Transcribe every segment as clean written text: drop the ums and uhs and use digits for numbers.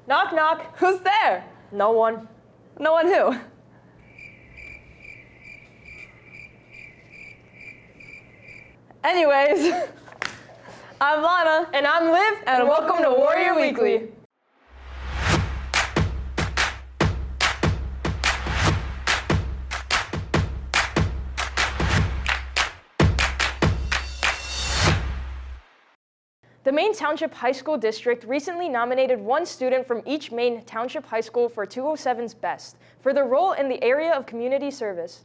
Knock, knock. Who's there? No one. No one who? Anyways, I'm Lana. And I'm Liv, And welcome to Warrior Weekly. The Maine Township High School District recently nominated one student from each Maine Township High School for 207's Best for their role in the area of community service.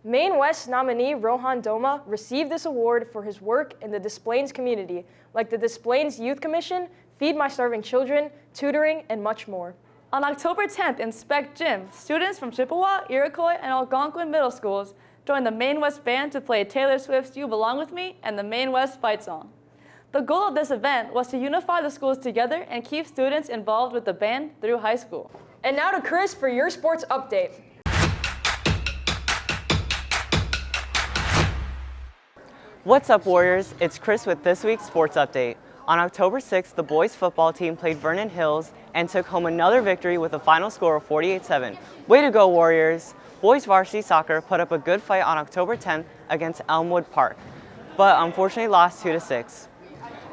Maine West nominee Rohan Doma received this award for his work in the Des Plaines community, like the Des Plaines Youth Commission, Feed My Starving Children, tutoring, and much more. On October 10th in Spec Gym, students from Chippewa, Iroquois, and Algonquin middle schools joined the Maine West Band to play Taylor Swift's You Belong With Me and the Maine West Fight Song. The goal of this event was to unify the schools together and keep students involved with the band through high school. And now to Chris for your sports update. What's up, Warriors? It's Chris with this week's sports update. On October 6th, the boys football team played Vernon Hills and took home another victory with a final score of 48-7. Way to go, Warriors! Boys varsity soccer put up a good fight on October 10th against Elmwood Park, but unfortunately lost 2-6.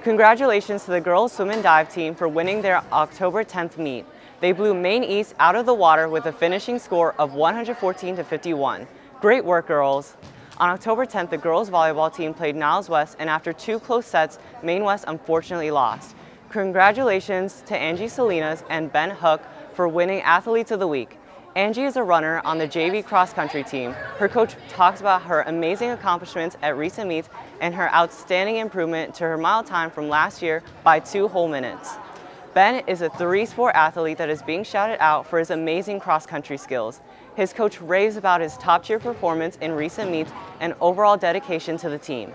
Congratulations to the girls swim and dive team for winning their October 10th meet. They blew Maine East out of the water with a finishing score of 114-51. Great work, girls. On October 10th, the girls volleyball team played Niles West, and after two close sets, Maine West unfortunately lost. Congratulations to Angie Salinas and Ben Hook for winning Athletes of the Week. Angie is a runner on the JV cross-country team. Her coach talks about her amazing accomplishments at recent meets and her outstanding improvement to her mile time from last year by 2 whole minutes. Ben is a 3-sport athlete that is being shouted out for his amazing cross-country skills. His coach raves about his top-tier performance in recent meets and overall dedication to the team.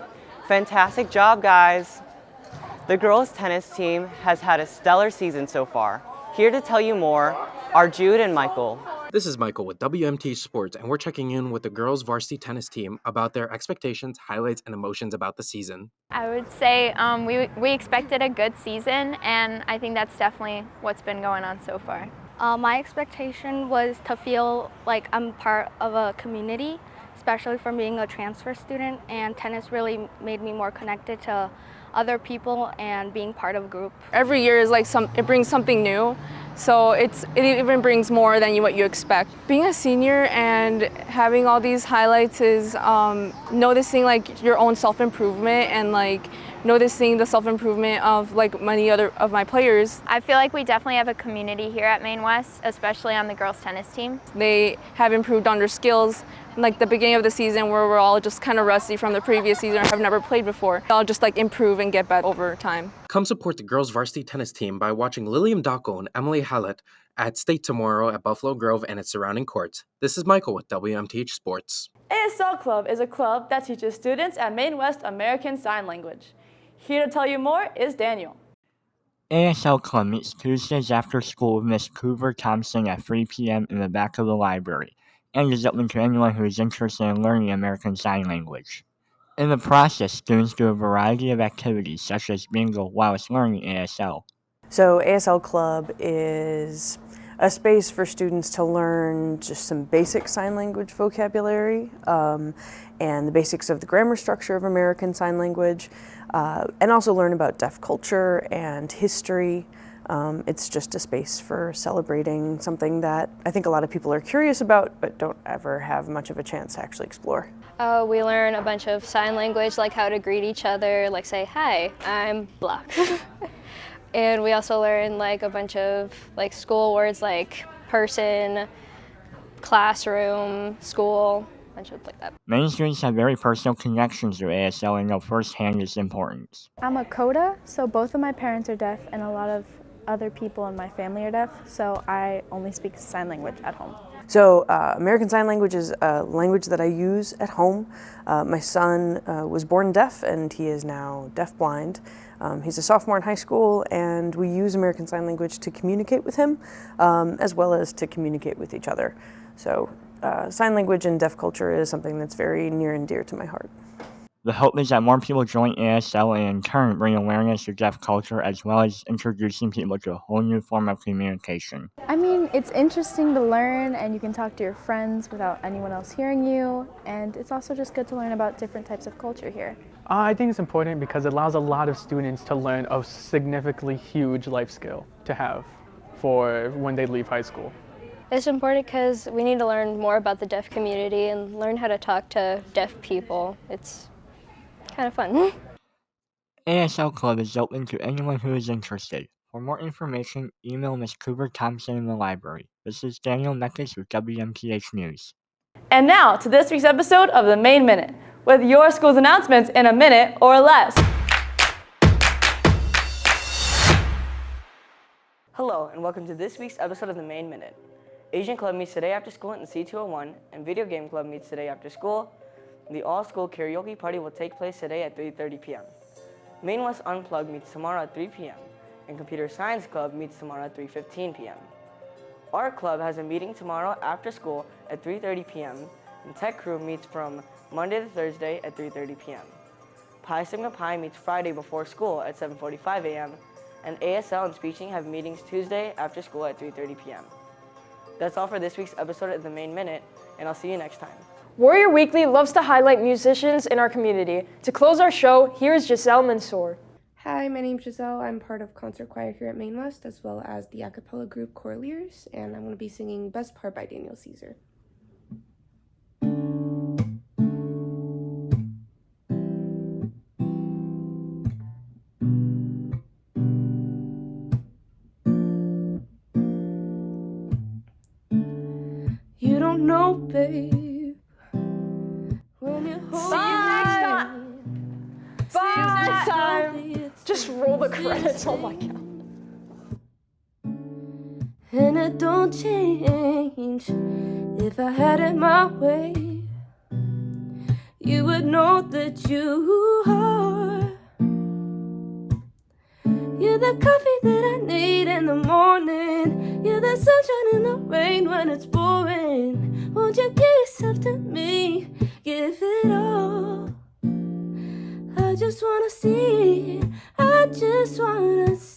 Fantastic job, guys! The girls' tennis team has had a stellar season so far. Here to tell you more are Jude and Michael. This is Michael with WMT Sports, and we're checking in with the girls' varsity tennis team about their expectations, highlights, and emotions about the season. I would say we expected a good season, and I think that's definitely what's been going on so far. My expectation was to feel like I'm part of a community, especially from being a transfer student, and tennis really made me more connected to other people and being part of a group. Every year is like it brings something new, so it even brings more than what you expect. Being a senior and having all these highlights is noticing like your own self-improvement and like noticing the self-improvement of like many other of my players. I feel like we definitely have a community here at Maine West, especially on the girls tennis team. They have improved on their skills. Like the beginning of the season where we're all just kind of rusty from the previous season or have never played before. I'll just like improve and get better over time. Come support the girls' varsity tennis team by watching Lilium Dacco and Emily Hallett at State tomorrow at Buffalo Grove and its surrounding courts. This is Michael with WMTH Sports. ASL Club is a club that teaches students at Maine West American Sign Language. Here to tell you more is Daniel. ASL Club meets Tuesdays after school with Miss Cooper Thompson at 3 p.m. in the back of the library, and is open to anyone who is interested in learning American Sign Language. In the process, students do a variety of activities such as bingo whilst learning ASL. So ASL Club is a space for students to learn just some basic sign language vocabulary and the basics of the grammar structure of American Sign Language, and also learn about deaf culture and history. It's just a space for celebrating something that I think a lot of people are curious about but don't ever have much of a chance to actually explore. We learn a bunch of sign language, like how to greet each other, like say, hi, I'm blah. And we also learn like a bunch of like school words like person, classroom, school, a bunch of like that. Many students have very personal connections to ASL and know firsthand its importance. I'm a CODA, so both of my parents are deaf and a lot of other people in my family are deaf, so I only speak sign language at home. So American Sign Language is a language that I use at home. My son was born deaf and he is now deafblind. He's a sophomore in high school and we use American Sign Language to communicate with him as well as to communicate with each other. So sign language and deaf culture is something that's very near and dear to my heart. The hope is that more people join ASL and in turn bring awareness to deaf culture as well as introducing people to a whole new form of communication. I mean, it's interesting to learn and you can talk to your friends without anyone else hearing you, and it's also just good to learn about different types of culture here. I think it's important because it allows a lot of students to learn a significantly huge life skill to have for when they leave high school. It's important because we need to learn more about the deaf community and learn how to talk to deaf people. It's kind of fun. ASL Club is open to anyone who is interested. For more information, email Ms. Cooper Thompson in the library. This is Daniel Meckes with WMTH News. And now to this week's episode of the Main Minute, with your school's announcements in a minute or less. Hello, and welcome to this week's episode of the Main Minute. Asian Club meets today after school in the C201, and Video Game Club meets today after school. The all-school karaoke party will take place today at 3:30 p.m. Maine West Unplugged meets tomorrow at 3 p.m., and Computer Science Club meets tomorrow at 3:15 p.m. Art Club has a meeting tomorrow after school at 3:30 p.m., and Tech Crew meets from Monday to Thursday at 3:30 p.m. Pi Sigma Pi meets Friday before school at 7:45 a.m., and ASL and Speeching have meetings Tuesday after school at 3:30 p.m. That's all for this week's episode of The Main Minute, and I'll see you next time. Warrior Weekly loves to highlight musicians in our community. To close our show, here is Giselle Mansour. Hi, my name's Giselle. I'm part of concert choir here at Maine West, as well as the a cappella group Corlears, and I'm going to be singing Best Part by Daniel Caesar. You don't know, babe, when you hold See you next time. See you next time. Just roll the credits. Oh my god. And it don't change. If I had it my way, you would know that you are. You're the coffee that I need in the morning. You're the sunshine in the rain when it's pouring. Won't you give yourself to me? Give it all. I just wanna see. I just wanna see.